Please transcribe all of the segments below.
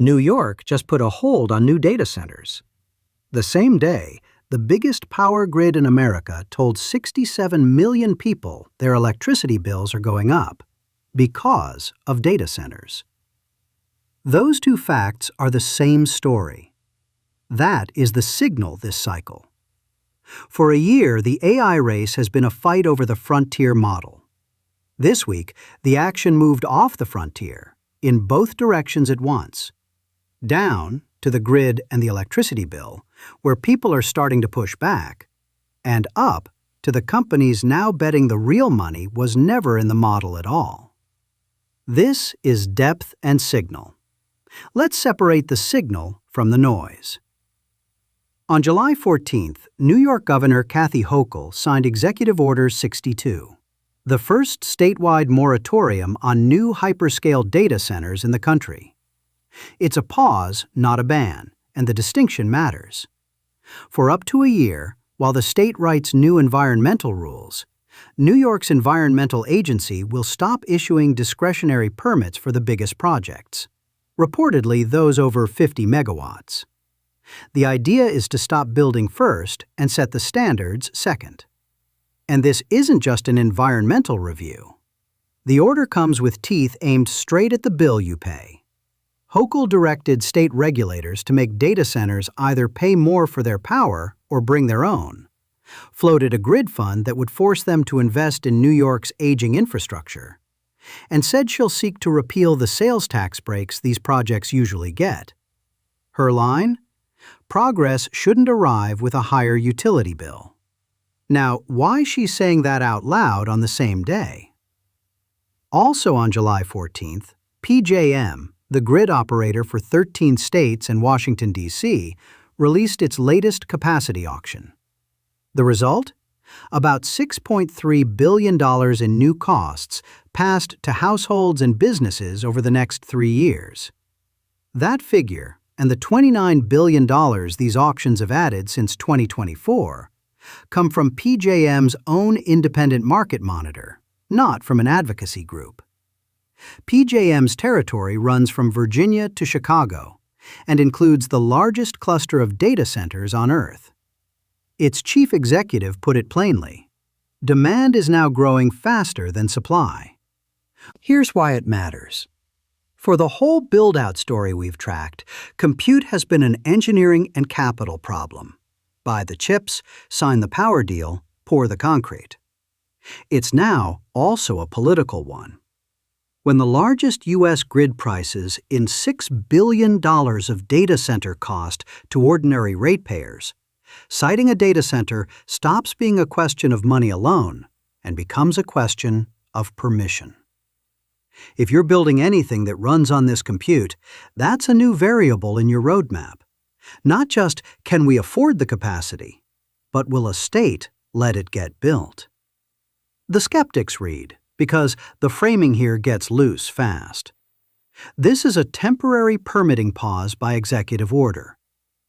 New York just put a hold on new data centers. The same day, the biggest power grid in America told 67 million people their electricity bills are going up because of data centers. Those two facts are the same story. That is the signal this cycle. For a year, the AI race has been a fight over the frontier model. This week, the action moved off the frontier, in both directions at once. Down to the grid and the electricity bill, where people are starting to push back, and up to the companies now betting the real money was never in the model at all. This is depth and signal. Let's separate the signal from the noise. On July 14th, New York Governor Kathy Hochul signed Executive Order 62, the first statewide moratorium on new hyperscale data centers in the country. It's a pause, not a ban, and the distinction matters. For up to a year, while the state writes new environmental rules, New York's Environmental Agency will stop issuing discretionary permits for the biggest projects, reportedly those over 50 megawatts. The idea is to stop building first and set the standards second. And this isn't just an environmental review. The order comes with teeth aimed straight at the bill you pay. Hochul directed state regulators to make data centers either pay more for their power or bring their own, floated a grid fund that would force them to invest in New York's aging infrastructure, and said she'll seek to repeal the sales tax breaks these projects usually get. Her line? Progress shouldn't arrive with a higher utility bill. Now, why she's saying that out loud on the same day? Also on July 14th, PJM, the grid operator for 13 states and Washington, D.C., released its latest capacity auction. The result? About $6.3 billion in new costs passed to households and businesses over the next 3 years. That figure, and the $29 billion these auctions have added since 2024, come from PJM's own independent market monitor, not from an advocacy group. PJM's territory runs from Virginia to Chicago and includes the largest cluster of data centers on Earth. Its chief executive put it plainly: demand is now growing faster than supply. Here's why it matters. For the whole build-out story we've tracked, compute has been an engineering and capital problem. Buy the chips, sign the power deal, pour the concrete. It's now also a political one. When the largest U.S. grid prices in $6 billion of data center cost to ordinary ratepayers, siting a data center stops being a question of money alone and becomes a question of permission. If you're building anything that runs on this compute, that's a new variable in your roadmap. Not just, can we afford the capacity, but will a state let it get built? The skeptics read, because the framing here gets loose fast. This is a temporary permitting pause by executive order.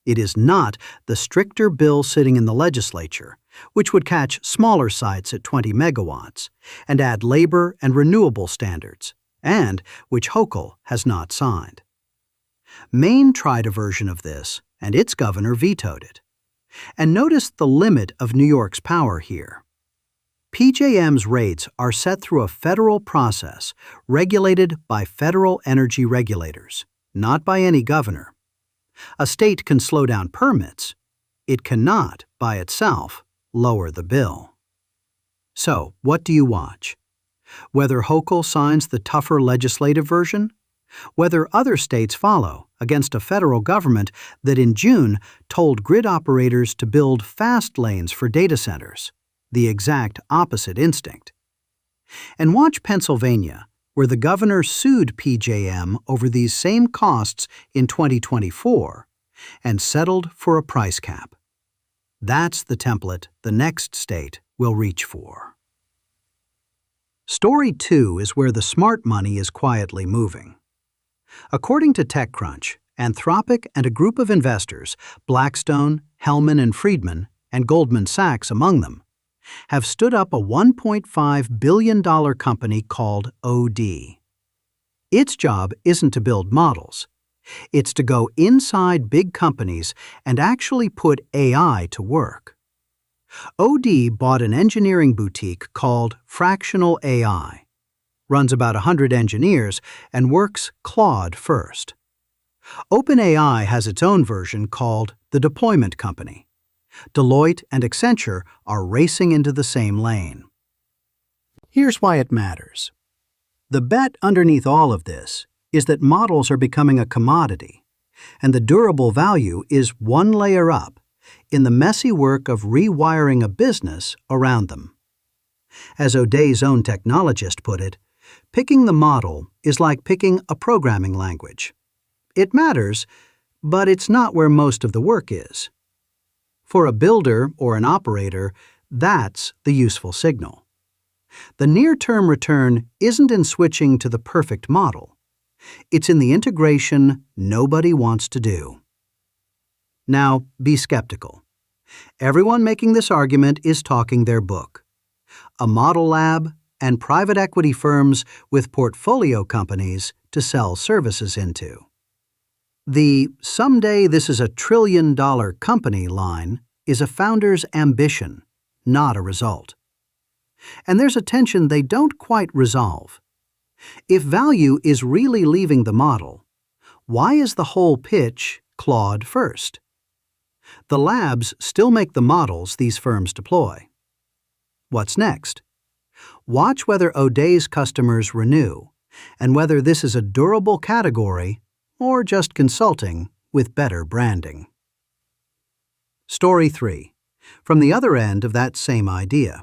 It is not the stricter bill sitting in the legislature, which would catch smaller sites at 20 megawatts and add labor and renewable standards, and which Hochul has not signed. Maine tried a version of this, and its governor vetoed it. And notice the limit of New York's power here. PJM's rates are set through a federal process regulated by federal energy regulators, not by any governor. A state can slow down permits. It cannot, by itself, lower the bill. So, what do you watch? Whether Hochul signs the tougher legislative version? Whether other states follow against a federal government that in June told grid operators to build fast lanes for data centers, the exact opposite instinct. And watch Pennsylvania, where the governor sued PJM over these same costs in 2024 and settled for a price cap. That's the template the next state will reach for. Story 2 is where the smart money is quietly moving. According to TechCrunch, Anthropic and a group of investors, Blackstone, Hellman and Friedman, and Goldman Sachs among them, have stood up a $1.5 billion company called OD. Its job isn't to build models. It's to go inside big companies and actually put AI to work. OD bought an engineering boutique called Fractional AI, runs about 100 engineers, and works Claude first. OpenAI has its own version called the Deployment Company. Deloitte and Accenture are racing into the same lane. Here's why it matters. The bet underneath all of this is that models are becoming a commodity, and the durable value is one layer up in the messy work of rewiring a business around them. As O'Day's own technologist put it, picking the model is like picking a programming language. It matters, but it's not where most of the work is. For a builder or an operator, that's the useful signal. The near-term return isn't in switching to the perfect model. It's in the integration nobody wants to do. Now, be skeptical. Everyone making this argument is talking their book. A model lab and private equity firms with portfolio companies to sell services into. The "someday this is a trillion-dollar company" line is a founder's ambition, not a result. And there's a tension they don't quite resolve. If value is really leaving the model, why is the whole pitch Claude first? The labs still make the models these firms deploy. What's next? Watch whether O'Day's customers renew, and whether this is a durable category or just consulting with better branding. Story 3. From the other end of that same idea.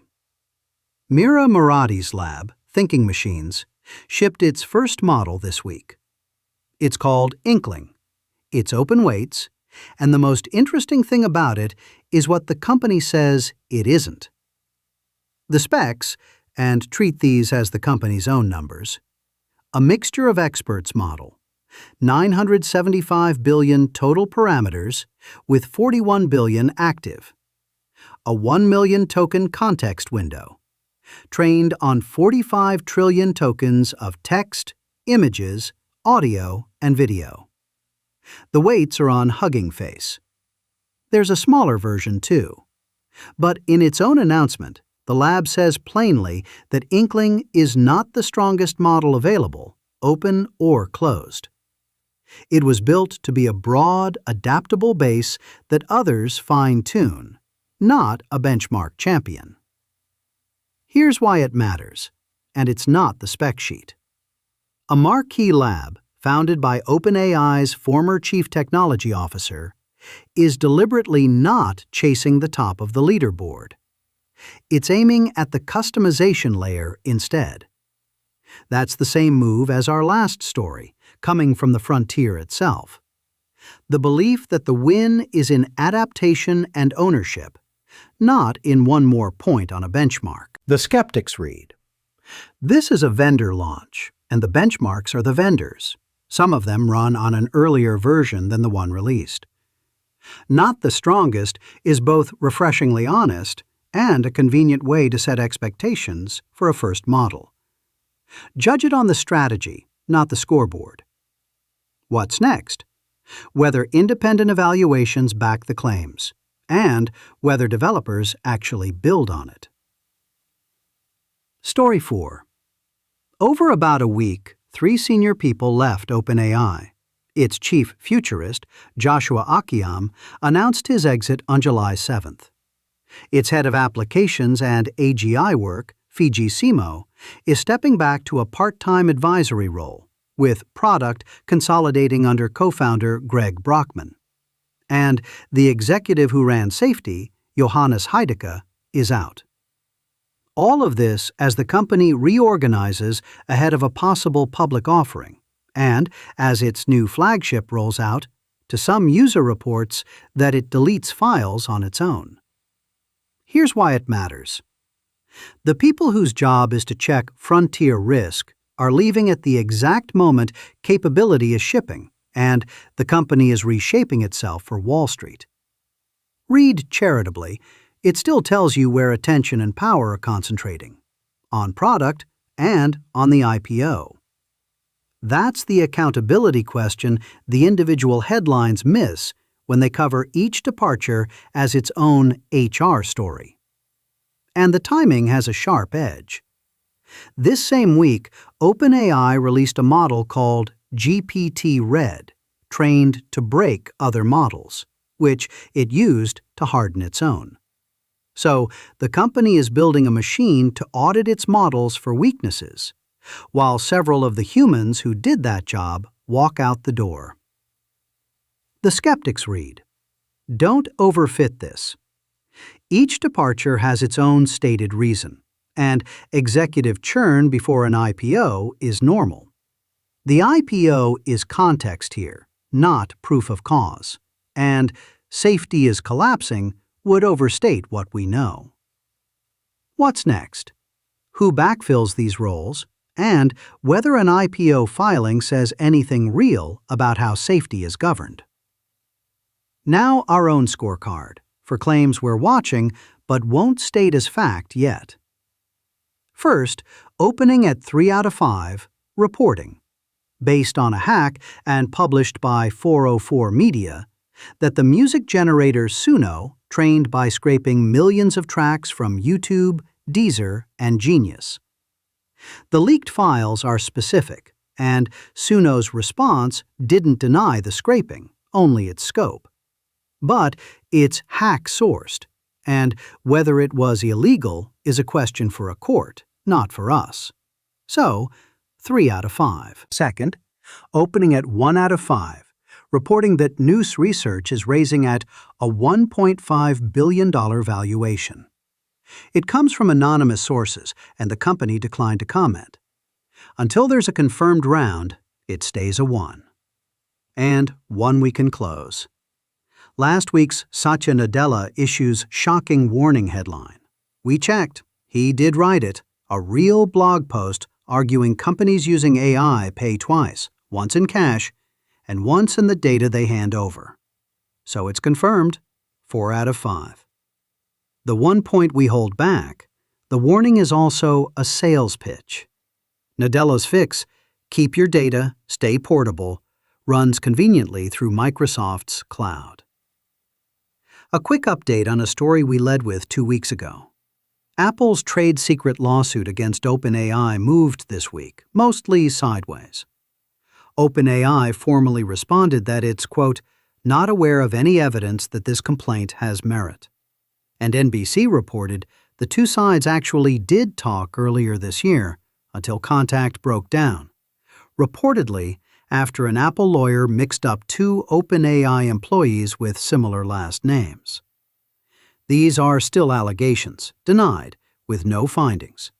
Mira Muradi's lab, Thinking Machines, shipped its first model this week. It's called Inkling. It's open weights, and the most interesting thing about it is what the company says it isn't. The specs, and treat these as the company's own numbers, a mixture of experts model, 975 billion total parameters with 41 billion active, a 1 million token context window, trained on 45 trillion tokens of text, images, audio, and video. The weights are on Hugging Face. There's a smaller version too. But in its own announcement, the lab says plainly that Inkling is not the strongest model available, open or closed. It was built to be a broad, adaptable base that others fine-tune, not a benchmark champion. Here's why it matters, and it's not the spec sheet. A marquee lab, founded by OpenAI's former chief technology officer, is deliberately not chasing the top of the leaderboard. It's aiming at the customization layer instead. That's the same move as our last story, coming from the frontier itself. The belief that the win is in adaptation and ownership, not in one more point on a benchmark. The skeptics read, "This is a vendor launch, and the benchmarks are the vendors. Some of them run on an earlier version than the one released. Not the strongest is both refreshingly honest and a convenient way to set expectations for a first model. Judge it on the strategy, not the scoreboard. What's next? Whether independent evaluations back the claims, and whether developers actually build on it." Story 4. Over about a week, 3 senior people left OpenAI. Its chief futurist, Joshua Akiam, announced his exit on July 7th. Its head of applications and AGI work, Fiji Simo, is stepping back to a part-time advisory role, with product consolidating under co-founder Greg Brockman. And the executive who ran safety, Johannes Heidecke, is out. All of this as the company reorganizes ahead of a possible public offering, and as its new flagship rolls out, to some user reports that it deletes files on its own. Here's why it matters. The people whose job is to check frontier risk are leaving at the exact moment capability is shipping, and the company is reshaping itself for Wall Street. Read charitably, it still tells you where attention and power are concentrating, on product and on the IPO. That's the accountability question the individual headlines miss when they cover each departure as its own HR story. And the timing has a sharp edge. This same week, OpenAI released a model called GPT-Red, trained to break other models, which it used to harden its own. So, the company is building a machine to audit its models for weaknesses, while several of the humans who did that job walk out the door. The skeptics read, "Don't overfit this. Each departure has its own stated reason, and executive churn before an IPO is normal. The IPO is context here, not proof of cause, and safety is collapsing would overstate what we know." What's next? Who backfills these roles, and whether an IPO filing says anything real about how safety is governed. Now our own scorecard for claims we're watching but won't state as fact yet. First, opening at 3 out of 5, reporting, based on a hack and published by 404 Media, that the music generator Suno, trained by scraping millions of tracks from YouTube, Deezer, and Genius. The leaked files are specific, and Suno's response didn't deny the scraping, only its scope. But it's hack-sourced, and whether it was illegal is a question for a court, not for us. So, 3 out of 5. Second, opening at 1 out of 5, reporting that Nous research is raising at a $1.5 billion valuation. It comes from anonymous sources, and the company declined to comment. Until there's a confirmed round, it stays a 1. And one we can close. Last week's Nadella issues shocking warning headline. We checked. He did write it. A real blog post arguing companies using AI pay twice, once in cash, and once in the data they hand over. So it's confirmed, 4 out of 5. The one point we hold back, the warning is also a sales pitch. Nadella's fix, keep your data, stay portable, runs conveniently through Microsoft's cloud. A quick update on a story we led with 2 weeks ago. Apple's trade secret lawsuit against OpenAI moved this week, mostly sideways. OpenAI formally responded that it's, quote, not aware of any evidence that this complaint has merit. And NBC reported the two sides actually did talk earlier this year until contact broke down, reportedly after an Apple lawyer mixed up 2 OpenAI employees with similar last names. These are still allegations, denied, with no findings.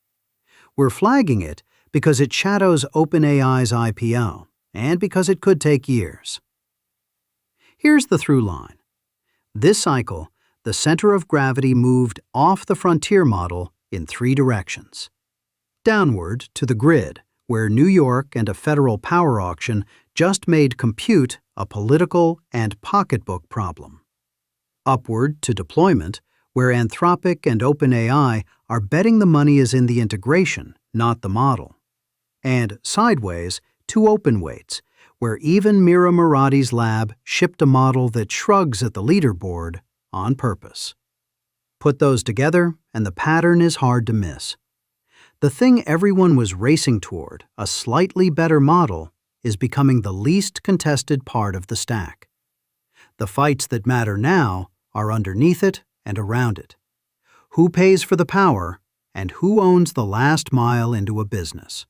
We're flagging it because it shadows OpenAI's IPO, and because it could take years. Here's the through line. This cycle, the center of gravity moved off the frontier model in 3 directions. Downward to the grid, where New York and a federal power auction just made compute a political and pocketbook problem. Upward to deployment, where Anthropic and OpenAI are betting the money is in the integration, not the model. And sideways to open weights, where even Mira Murati's lab shipped a model that shrugs at the leaderboard on purpose. Put those together, and the pattern is hard to miss. The thing everyone was racing toward, a slightly better model, is becoming the least contested part of the stack. The fights that matter now are underneath it and around it. Who pays for the power, and who owns the last mile into a business?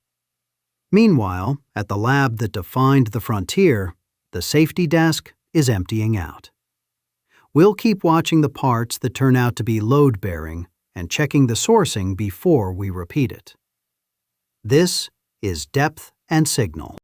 Meanwhile, at the lab that defined the frontier, the safety desk is emptying out. We'll keep watching the parts that turn out to be load-bearing and checking the sourcing before we repeat it. This is Depth and Signal.